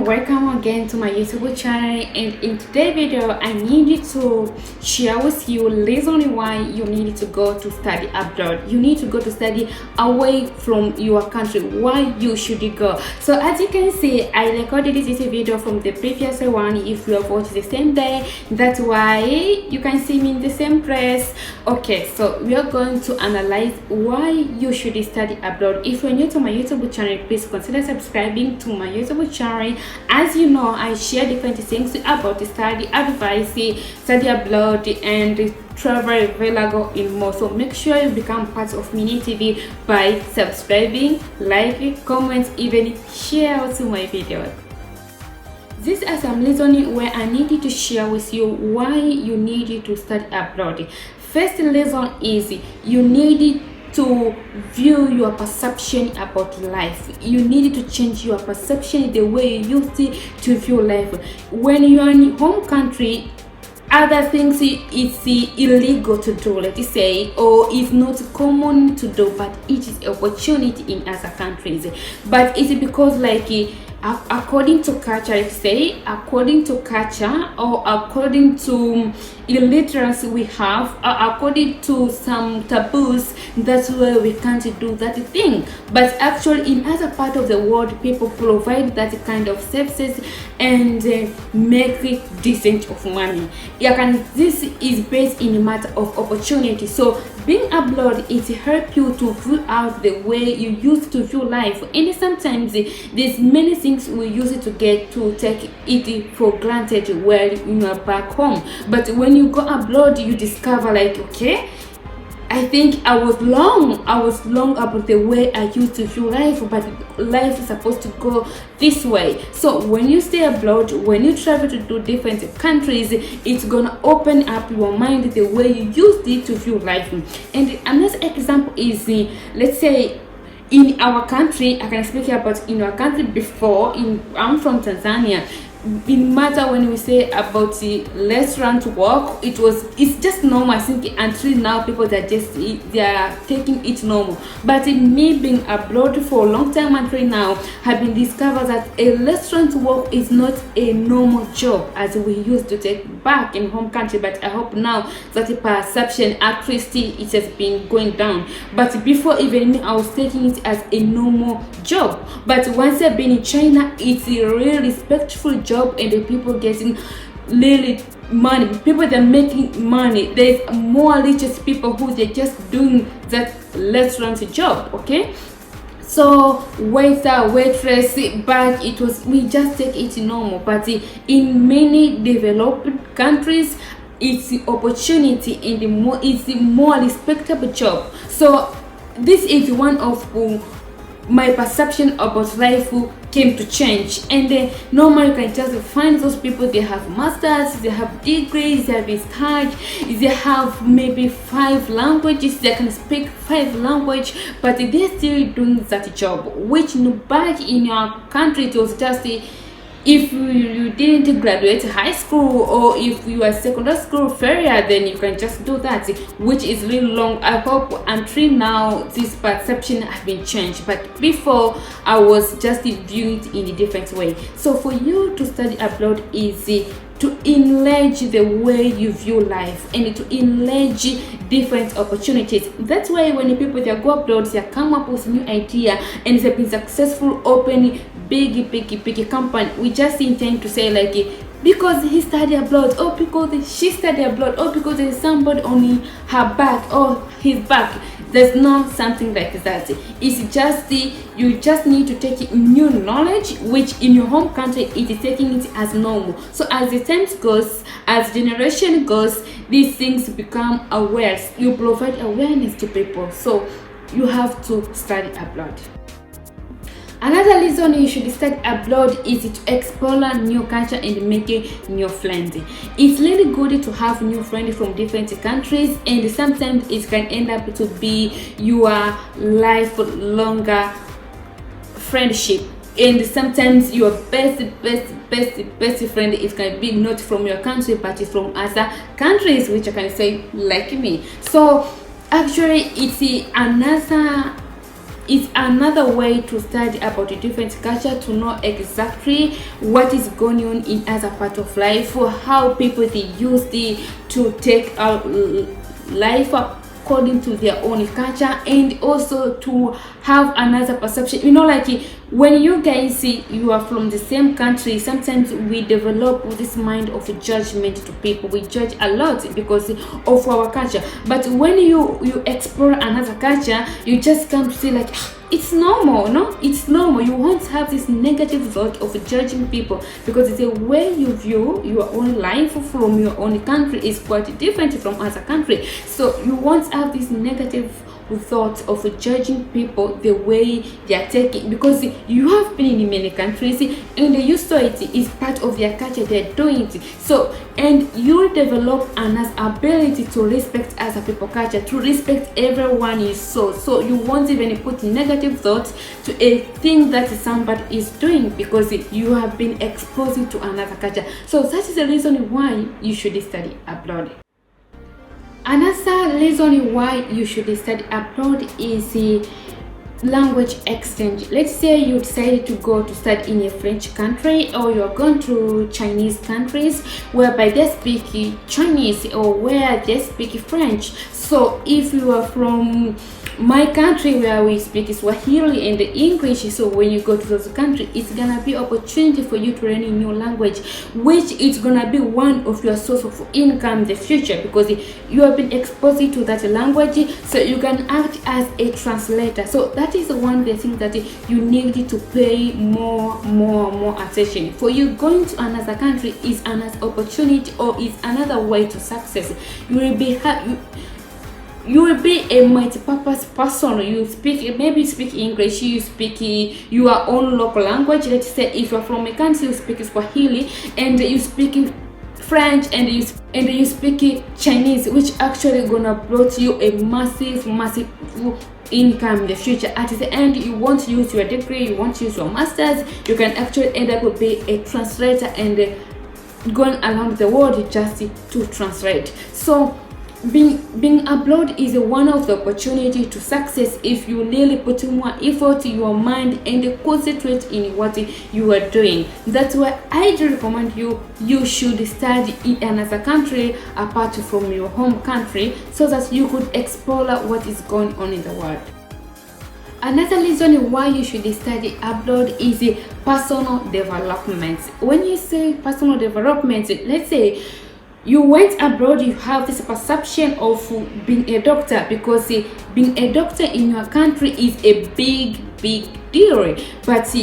welcome again to my YouTube channel, and in today's video I need to share with you reason why you need to go to study abroad. You need to go to study away from your country. Why you should go? So as you can see, I recorded this video from the previous one. If you have watched the same day, that's why you can see me in the same place. Okay, so we are going to analyze why you should study abroad. If you're new to my YouTube channel, please consider subscribing to my YouTube channel. As you know, I share different things about study advice, study abroad, and travel vlog in more. So make sure you become part of Mini TV by subscribing, like, comment, even share to my videos. These are some reasons where I needed to share with you why you need to study abroad. First reason is you need to view your perception about life. You need to change your perception, the way you used to view life. When you are in home country, other things it's illegal to do, let's say, or it's not common to do, but it is opportunity in other countries. But it's because according to culture, let's say, according to culture, or according to illiteracy we have, according to some taboos, that's where we can't do that thing. But actually in other part of the world, people provide that kind of services and make it decent of money. This is based in a matter of opportunity. So being abroad, it helps you to view out the way you used to view life. And sometimes there's many things we use to get to take it for granted while you are back home. But when you go abroad, you discover okay, I think I was wrong about the way I used to view life, but life is supposed to go this way. So when you stay abroad, when you travel to do different countries, it's gonna open up your mind the way you used it to view life. And another example is, let's say, in our country, I can speak about in our country before. I'm from Tanzania. In matter when we say about the restaurant work, it's just normal. I think until now people they are taking it normal. But in me being abroad for a long time until now, have been discovered that a restaurant work is not a normal job as we used to take back in home country. But I hope now that the perception accuracy it has been going down. But before, even me, I was taking it as a normal job. But once I've been in China, it's a really respectful job, and the people getting really money. People that are making money. There's more richest people who they're just doing that restaurant job. Okay, so waiter, waitress, but we just take it normal. But in many developed countries, it's the opportunity and it's a more respectable job. So this is one of my perception about life came to change. And normally you can just find those people, they have masters, they have degrees, they have studied, they have maybe 5 languages, they can speak 5 languages, but they're still doing that job, which back in your country it was just if you didn't graduate high school, or if you are secondary school failure, then you can just do that, which is really long. I hope until now this perception has been changed, but before I was just viewing it in a different way. So for you to study abroad is to enlarge the way you view life and to enlarge different opportunities. That's why when people they go abroad, they come up with new idea and they've been successful opening big company. We just intend to say because he studied abroad, or because she studied abroad, or because there's somebody on her back or his back. There's not something like that. It's just you just need to take new knowledge, which in your home country it is taking it as normal. So as the time goes, as generation goes, these things become aware. You provide awareness to people. So you have to study abroad. Another reason you should study abroad is to explore new culture and making new friends. It's really good to have new friends from different countries, and sometimes it can end up to be your lifelong friendship. And sometimes your best friend, it can be not from your country but it's from other countries, which I can say like me. So actually it's another it's another way to study about a different culture, to know exactly what is going on in other part of life, or how people they use to take out life according to their own culture, and also to have another perception. You know, like when you guys see you are from the same country, sometimes we develop this mind of judgment to people. We judge a lot because of our culture, but when you explore another culture, you just come to see like, it's normal. No, it's normal. You won't have this negative thought of judging people, because the way you view your own life from your own country is quite different from other country. So you won't have this negative thought of judging people the way they are taking, because you have been in many countries and you saw it is part of their culture, they're doing it. So, and you develop an ability to respect other people's culture, to respect everyone you saw. So you won't even put negative thoughts to a thing that somebody is doing, because you have been exposed to another culture. So that is the reason why you should study abroad. Another reason why you should study abroad is the language exchange. Let's say you decided to go to study in a French country, or you're going to Chinese countries whereby they speak Chinese, or where they speak French. So if you are from my country where we speak Swahili and English, so when you go to those countries, it's gonna be opportunity for you to learn a new language, which is gonna be one of your source of income in the future, because you have been exposed to that language, so you can act as a translator. So that is one of the things that you need to pay more attention. For you going to another country is another opportunity, or is another way to success. You will be a multi-purpose person. You speak, maybe you speak English, you speak your own local language. Let's say if you're from a country, you speak Swahili, and you speak French, and you speak Chinese, which actually gonna brought you a massive income in the future. At the end, you won't use your degree, you won't use your masters, you can actually end up being a translator and going around the world just to translate. So being abroad is one of the opportunity to success if you really put more effort in your mind and concentrate in what you are doing. That's why I do recommend you should study in another country apart from your home country, so that you could explore what is going on in the world. Another reason why you should study abroad is personal development. When you say personal development, let's say you went abroad, you have this perception of being a doctor, because being a doctor in your country is a big deal, but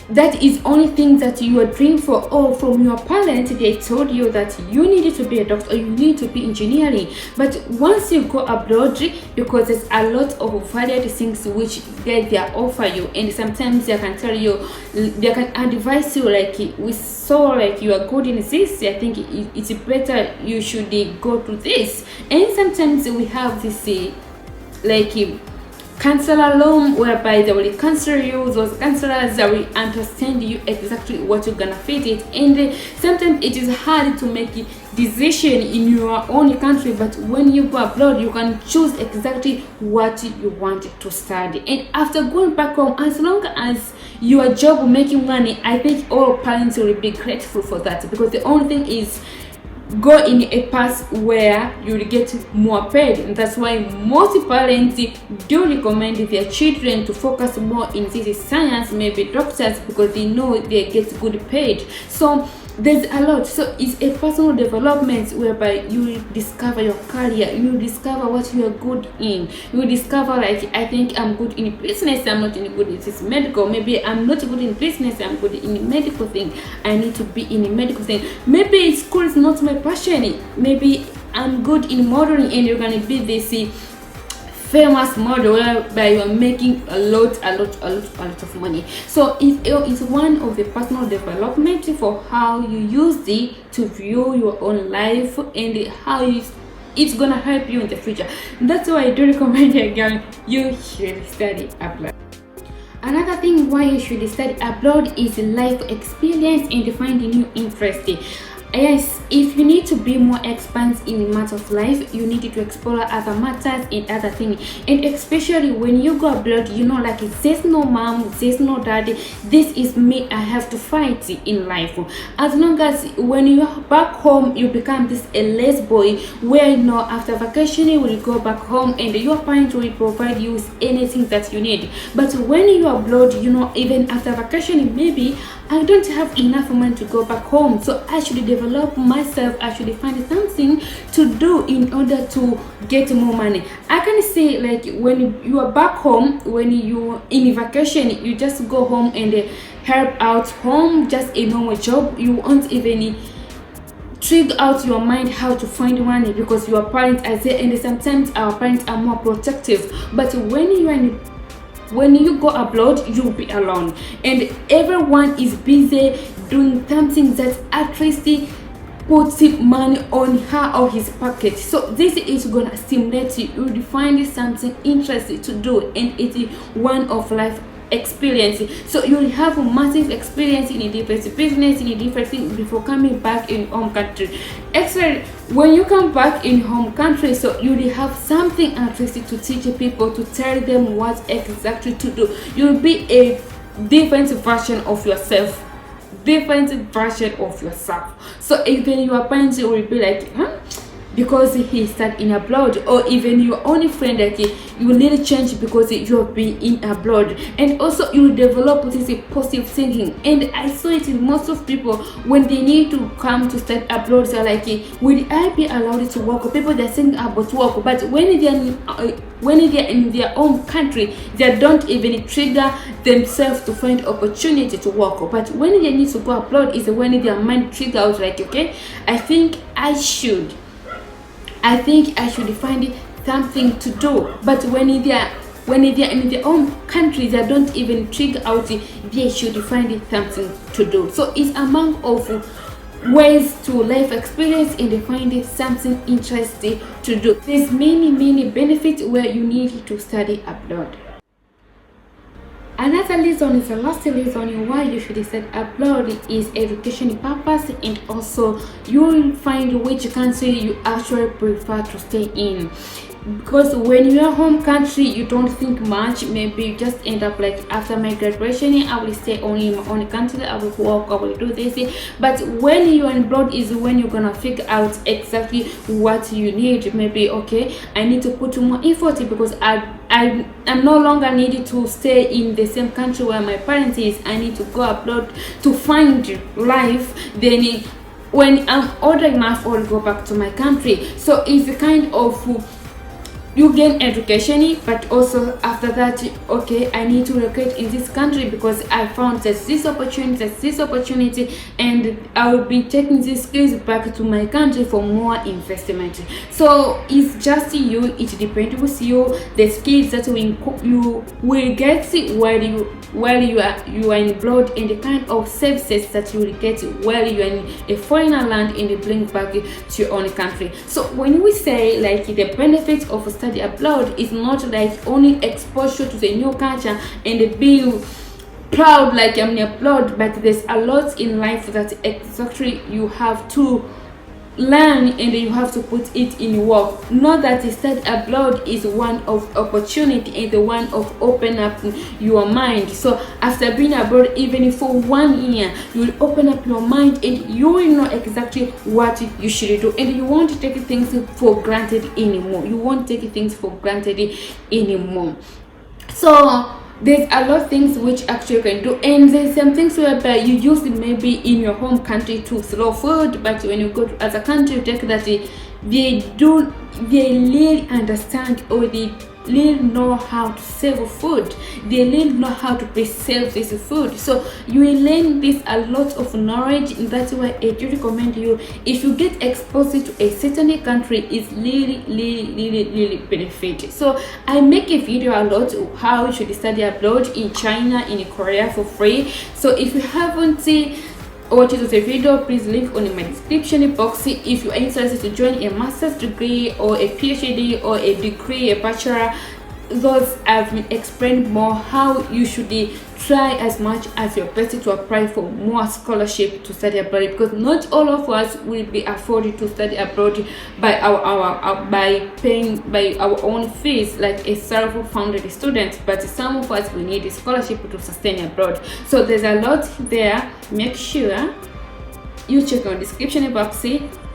that is only thing that you are dreaming for, or from your parents they told you that you needed to be a doctor, or you need to be engineering. But once you go abroad, because there's a lot of varied things which they offer you, and sometimes they can tell you, they can advise you like, we saw like you are good in this, I think it's better you should go to this. And sometimes we have this like counselor room whereby they will counsel you. Those counselors that will understand you exactly what you're gonna fit it. And sometimes it is hard to make a decision in your own country, but when you go abroad, you can choose exactly what you want to study. And after going back home, as long as your job making money, I think all parents will be grateful for that, because the only thing is go in a path where you'll get more paid. And that's why most parents do recommend their children to focus more in this science, maybe doctors, because they know they get good paid. So there's a lot. So it's a personal development whereby you discover your career, you discover what you are good in, you discover like, I think I'm good in business, I'm not in good in this medical, maybe I'm not good in business, I'm good in medical thing, I need to be in a medical thing. Maybe school is not my passion, maybe I'm good in modeling, and you're gonna be this famous model whereby you are making a lot of money. So it's one of the personal development for how you use it to view your own life, and how it's gonna help you in the future. That's why I do recommend again, you should study abroad. Another thing why you should study abroad is life experience and find a new interest. Yes, if you need to be more expansive in the matter of life, you need to explore other matters and other things. And especially when you go abroad, you know, like there's no mom, there's no daddy. This is me. I have to fight in life. As long as when you're back home, you become this a less boy, where you know after vacation you will go back home and your parents will provide you with anything that you need. But when you are abroad, you know, even after vacation, maybe I don't have enough money to go back home, so I should develop myself. I should find something to do in order to get more money. I can say, like, when you are back home, when you in vacation, you just go home and help out home, just a normal job. You won't even trigger out your mind how to find money, because your parents are there, and sometimes our parents are more protective. But when you go abroad, you'll be alone, and everyone is busy doing something that at least puts money on her or his pocket. So this is gonna stimulate you. You'll find something interesting to do, and it's one of life experience. So you'll have a massive experience in a different business, in a different thing, before coming back in home country. Actually, when you come back in home country, so you'll have something interesting to teach people, to tell them what exactly to do. You'll be a different version of yourself. So even your parents will be like, because he studied in abroad, or even your only friend, that you will really change because you have been in abroad. And also you develop this positive thinking. And I saw it in most of people, when they need to come to study abroad, they're like, will I be allowed to work? People, they're saying about work, but when they're in their own country, they don't even trigger themselves to find opportunity to work. But when they need to go abroad is when their mind trigger out, like, okay, I think I should find something to do. But when they're in their own country, they don't even trigger out they should find something to do. So it's among of ways to life experience and find something interesting to do. There's many benefits where you need to study abroad. Another reason is the last reason why you should study abroad is education purpose, and also you will find which country you actually prefer to stay in. Because when you are home country, you don't think much. Maybe you just end up like, after my graduation, I will stay only in my own country, I will work, I will do this. But when you are abroad is when you're gonna figure out exactly what you need. Maybe, okay, I need to put more effort because I'm no longer needed to stay in the same country where my parents is. I need to go abroad to find life. Then when I'm older enough, I'll go back to my country. So it's a kind of, you gain education, but also after that, okay, I need to relocate in this country because I found that this opportunity, and I will be taking these skills back to my country for more investment. So it's just you, it depends with you, the skills that you will get while you are in abroad, and the kind of services that you will get while you are in a foreign land and bring back to your own country. So when we say like the benefits of study abroad is not like only exposure to the new culture and be proud like I'm abroad, but there's a lot in life that exactly you have to learn and you have to put it in work. Not that study abroad is one of opportunity and the one of open up your mind. So after being abroad, even for 1 year, you will open up your mind and you will know exactly what you should do, and you won't take things for granted anymore. So there's a lot of things which actually you can do, and there's some things whereby you use it maybe in your home country to throw food, but when you go to other country, you take that they really understand, or they really know how to save food, they really know how to preserve this food. So you will learn this a lot of knowledge, and that's why I do recommend you, if you get exposed to a certain country, it's really benefit. So I make a video a lot of how you should study abroad in China, in Korea for free. So if you haven't watched the video, please link on my description box. If you are interested to join a master's degree or a PhD or a degree, a bachelor, those have been explained more how you should try as much as your best to apply for more scholarship to study abroad, because not all of us will be afforded to study abroad by by paying by our own fees like a self-funded student, but some of us will need a scholarship to sustain abroad. So there's a lot there. Make sure you check on description box,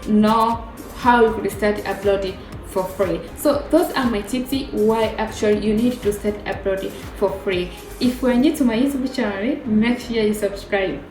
know how you could study abroad for free. So those are my tips why actually you need to study abroad for free. If you are new to my YouTube channel, make sure you subscribe.